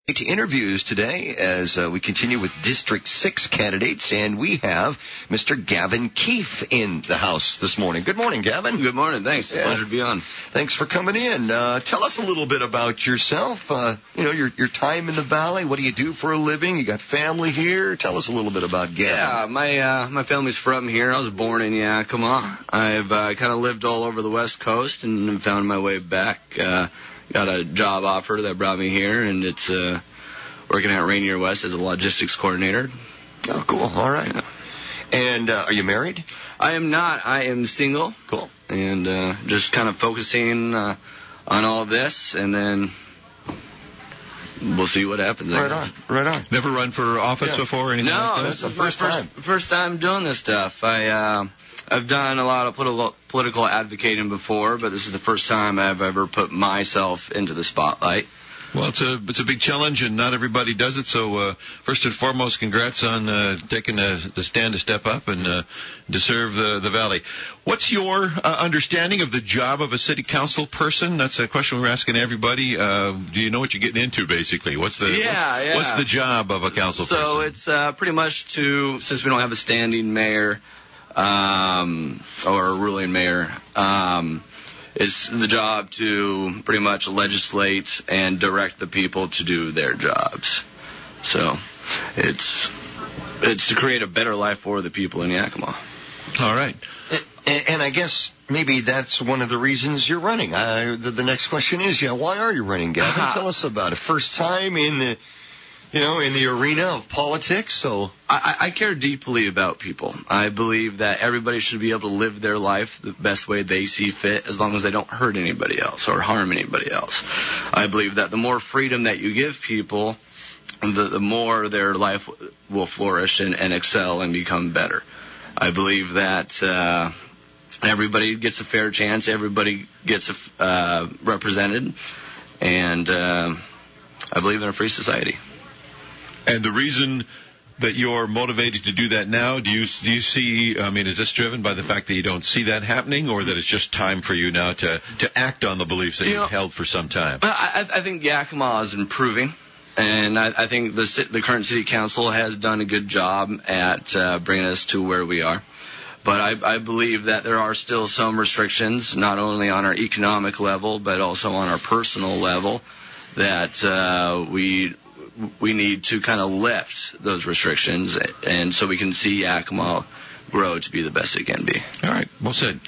Interviews today as we continue with District 6 candidates, and we have Mr. Gavin Keefe in the house this morning. Good morning, Gavin. Good morning. Thanks. Yeah. Pleasure to be on. Thanks for coming in. Tell us a little bit about yourself, your time in the Valley. What do you do for a living? You got family here? Tell us a little bit about Gavin. Yeah, my family's from here. I was born in Yakima. I've kind of lived all over the West Coast and found my way back. Got a job offer that brought me here, and it's working at Yoest as a logistics coordinator. Oh, cool. All right. Yeah. And are you married? I am not. I am single. Cool. And just kind of focusing on all of this, and then we'll see what happens. Right on. Never run for office before or anything like that? No, that's the first time. First time doing this stuff. I've done a lot of political advocating before, but this is the first time I've ever put myself into the spotlight. Well, it's a big challenge, and not everybody does it. So first and foremost, congrats on taking the stand to step up and to serve the Valley. What's your understanding of the job of a city council person? That's a question we're asking everybody. Do you know what you're getting into, basically? What's the job of a council person? So it's pretty much since we don't have a standing mayor, or a ruling mayor, it's the job to pretty much legislate and direct the people to do their jobs. So it's to create a better life for the people in Yakima. All right. And I guess maybe that's one of the reasons you're running. The next question is, why are you running, Gavin? Tell us about it. First time in the arena of politics, so... I care deeply about people. I believe that everybody should be able to live their life the best way they see fit, as long as they don't hurt anybody else or harm anybody else. I believe that the more freedom that you give people, the more their life will flourish and excel and become better. I believe that everybody gets a fair chance, everybody gets represented, and I believe in a free society. And the reason that you're motivated to do that now, do you see, is this driven by the fact that you don't see that happening, or that it's just time for you now to act on the beliefs that you've held for some time? I think Yakima is improving, and I think the current city council has done a good job at bringing us to where we are. But I believe that there are still some restrictions, not only on our economic level, but also on our personal level, that we need to kind of lift those restrictions, and so we can see Yakima grow to be the best it can be. All right, well said.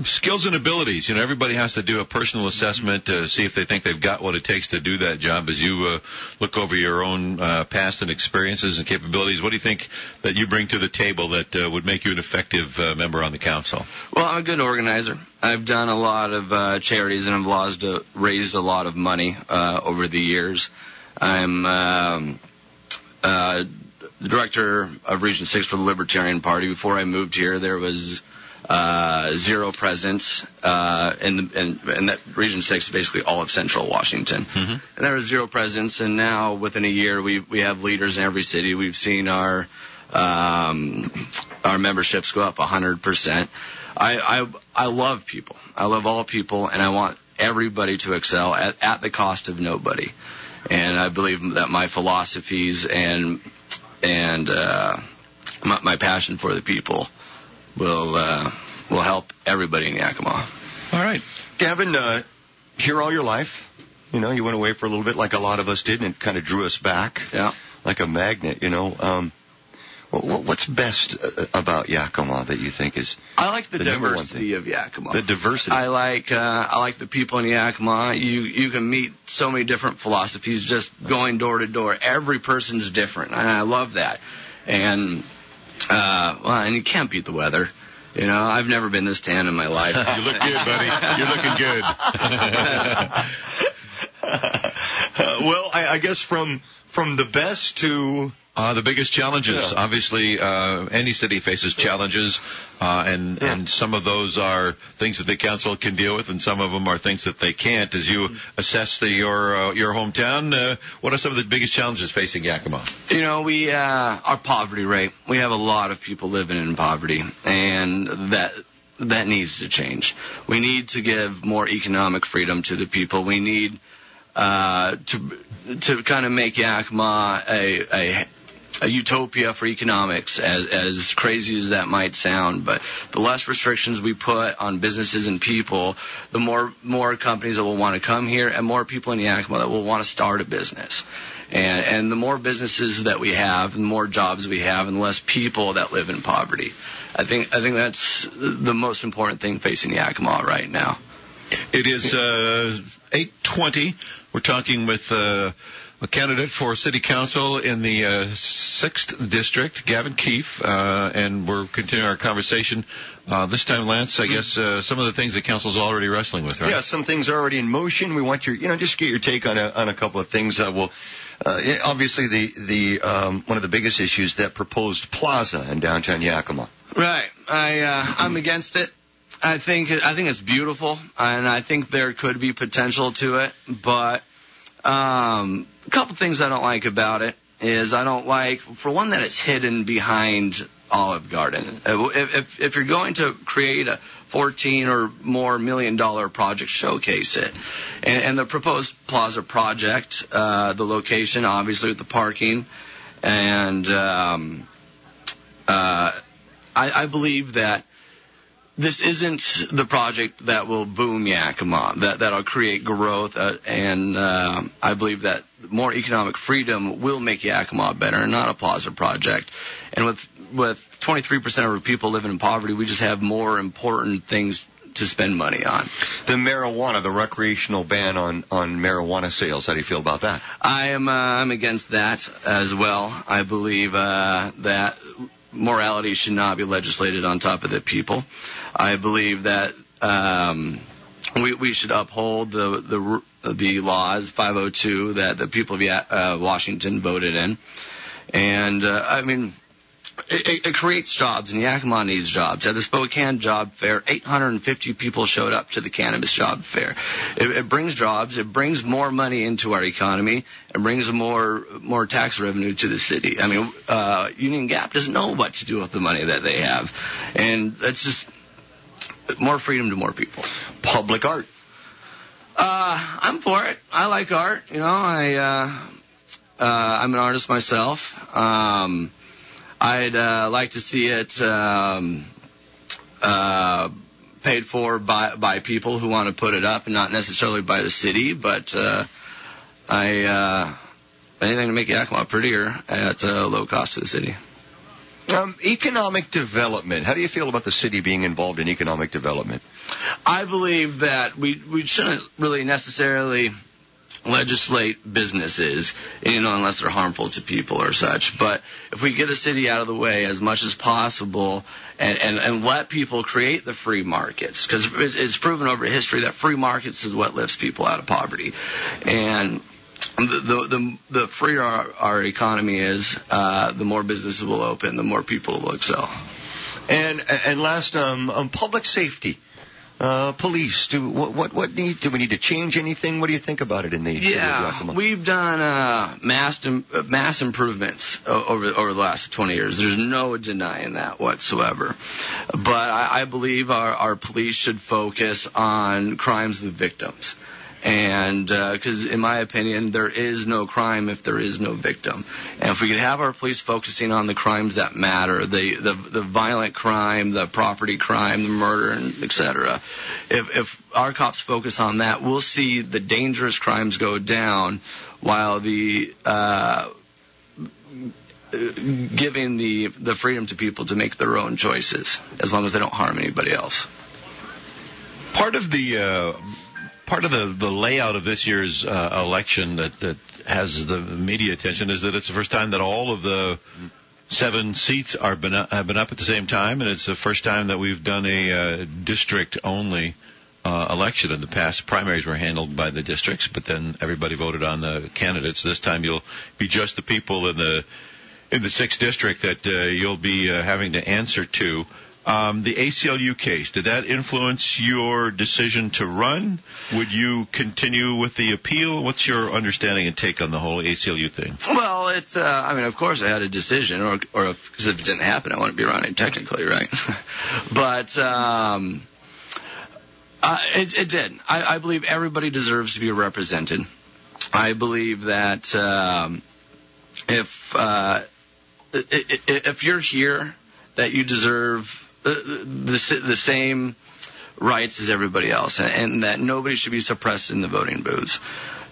Skills and abilities. Everybody has to do a personal assessment to see if they think they've got what it takes to do that job. As you look over your own past and experiences and capabilities, what do you think that you bring to the table that would make you an effective member on the council? Well, I'm a good organizer. I've done a lot of charities, and I've raised a lot of money over the years. I'm the director of Region 6 for the Libertarian Party. Before I moved here, there was zero presence in that Region 6 is basically all of Central Washington. Mm-hmm. And there was zero presence, and now within a year we have leaders in every city. We've seen our memberships go up 100%. I love people. I love all people, and I want everybody to excel at the cost of nobody. And I believe that my philosophies and my passion for the people will help everybody in Yakima. All right. Gavin, here all your life, you went away for a little bit like a lot of us did, and it kind of drew us back. Yeah. Like a magnet, What's best about Yakima that you think is I like the diversity of Yakima. The diversity. I like the people in Yakima. You can meet so many different philosophies just going door to door. Every person's different, and I love that. And and you can't beat the weather. I've never been this tan in my life. You look good, buddy. You're looking good. Well, I guess from the best to the biggest challenges. Yeah. Obviously, any city faces challenges, and some of those are things that the council can deal with, and some of them are things that they can't. As you assess your hometown, what are some of the biggest challenges facing Yakima? Our poverty rate. We have a lot of people living in poverty, and that needs to change. We need to give more economic freedom to the people. We need to kind of make Yakima a utopia for economics, as crazy as that might sound. But the less restrictions we put on businesses and people, the more companies that will want to come here, and more people in Yakima that will want to start a business. And the more businesses that we have, and the more jobs we have, and the less people that live in poverty. I think that's the most important thing facing Yakima right now. It is 8:20. We're talking with a candidate for City Council in the 6th District, Gavin Keefe, and we're continuing our conversation. This time, Lance, I guess some of the things that Council's already wrestling with, right? Yeah, some things are already in motion. We want just get your take on a couple of things. Obviously, the one of the biggest issues, that proposed plaza in downtown Yakima. Right. I'm against it. I think it's beautiful, and I think there could be potential to it. But a couple things I don't like about it is I don't like, for one, that it's hidden behind Olive Garden. If you're going to create a $14 or more $1 million project, showcase it. And the proposed plaza project, the location, obviously, with the parking, and I believe that this isn't the project that will boom Yakima, that'll create growth, and I believe that more economic freedom will make Yakima better, and not a plaza project. And with 23% of our people living in poverty, we just have more important things to spend money on. The marijuana, the recreational ban on marijuana sales, how do you feel about that? I'm against that as well. I believe that morality should not be legislated on top of the people. I believe that we should uphold the laws 502 that the people of Washington voted in, and I mean, it creates jobs, and Yakima needs jobs. At the Spokane Job Fair, 850 people showed up to the cannabis job fair. It brings jobs. It brings more money into our economy. It brings more tax revenue to the city. I mean, Union Gap doesn't know what to do with the money that they have, and that's just more freedom to more people. Public art. I'm for it. I like art. You know, I'm an artist myself. I'd like to see it paid for by people who want to put it up, and not necessarily by the city. But anything to make Yakima prettier at low cost to the city. Economic development. How do you feel about the city being involved in economic development? I believe that we shouldn't really necessarily legislate businesses, unless they're harmful to people or such. But if we get the city out of the way as much as possible and let people create the free markets, because it's proven over history that free markets is what lifts people out of poverty. And the freer our economy is, the more businesses will open, the more people will excel. And last, public safety. Police, do we need to change anything? What do you think about it in the city of Yakima? We've done mass improvements over the last 20 years. There's no denying that whatsoever. But I believe our police should focus on crimes of the victims. And because in my opinion, there is no crime if there is no victim. And if we could have our police focusing on the crimes that matter, the violent crime, the property crime, the murder, and etc. If our cops focus on that, we'll see the dangerous crimes go down, while the giving the freedom to people to make their own choices, as long as they don't harm anybody else. Part of the layout of this year's election that has the media attention is that it's the first time that all of the 7 seats have been up at the same time, and it's the first time that we've done a district-only election. In the past, primaries were handled by the districts, but then everybody voted on the candidates. This time you'll be just the people in the 6th district that you'll be having to answer to. The ACLU case, did that influence your decision to run? Would you continue with the appeal? What's your understanding and take on the whole ACLU thing? Well, of course I had a decision, or because if it didn't happen, I wouldn't be running technically, right? But it did. I believe everybody deserves to be represented. I believe that if you're here, that you deserve the same rights as everybody else, and that nobody should be suppressed in the voting booths.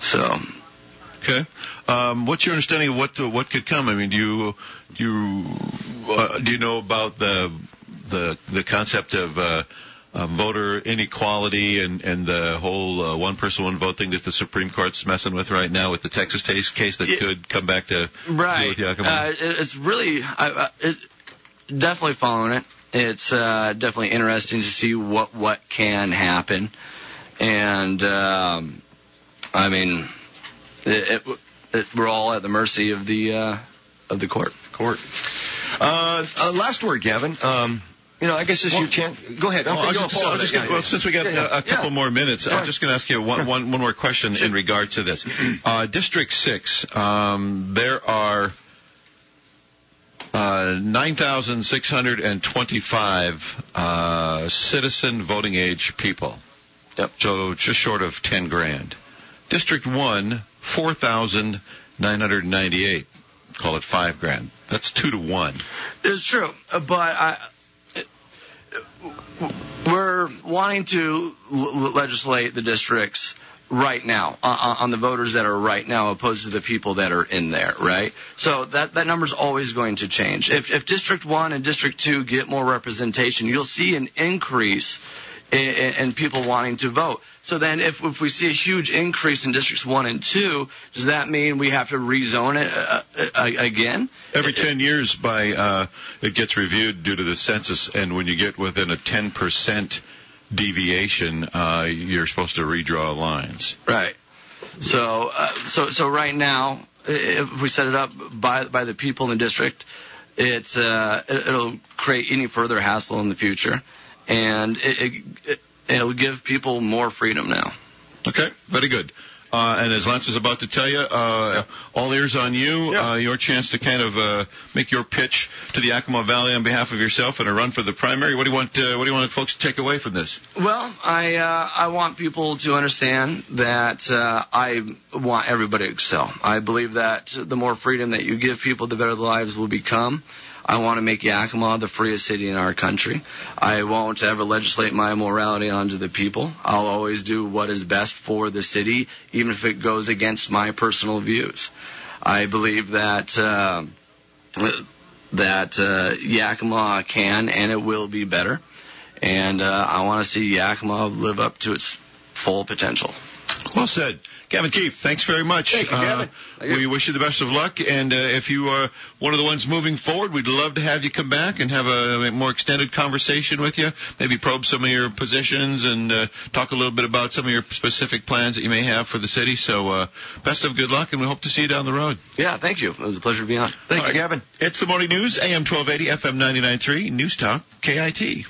So. Okay. What's your understanding of what could come? I mean, do you know about the concept of voter inequality and the whole one person one vote thing that the Supreme Court's messing with right now with the Texas case that could come back to deal with Yakima? It's really definitely following it. It's definitely interesting to see what can happen, and I mean. We're all at the mercy of the court. Last word, Gavin. I guess this is your chance. Go ahead. Since we got a couple more minutes, I'm just going to ask you one more question in regard to this. District 6, there are 9,625 citizen voting age people. Yep. So just short of 10 grand. District 1, 4,998. Call it 5 grand. That's 2 to 1. It's true, but we're wanting to legislate the districts right now on the voters that are right now, opposed to the people that are in there, right? So that number's always going to change. If District 1 and District 2 get more representation, you'll see an increase in people wanting to vote. So then if we see a huge increase in Districts 1 and 2, does that mean we have to rezone it again? Every 10 years it gets reviewed due to the census, and when you get within a 10% deviation, you're supposed to redraw lines. Right. So right now, if we set it up by the people in the district, it'll create any further hassle in the future. And it'll give people more freedom now. Okay, very good. And as Lance was about to tell you, all ears on you. Your chance to kind of make your pitch to the Yakima Valley on behalf of yourself in a run for the primary. What do you want folks to take away from this? Well, I want people to understand that I want everybody to excel. I believe that the more freedom that you give people, the better their lives will become. I want to make Yakima the freest city in our country. I won't ever legislate my morality onto the people. I'll always do what is best for the city, even if it goes against my personal views. I believe that Yakima can and it will be better, and I want to see Yakima live up to its full potential. Well said. Gavin Keefe, thanks very much. Thank you, Gavin. We wish you the best of luck, and if you are one of the ones moving forward, we'd love to have you come back and have a more extended conversation with you, maybe probe some of your positions and talk a little bit about some of your specific plans that you may have for the city. So best of good luck, and we hope to see you down the road. Yeah, thank you. It was a pleasure to be on. Thank you, Gavin. It's the Morning News, AM 1280, FM 99.3, News Talk, KIT.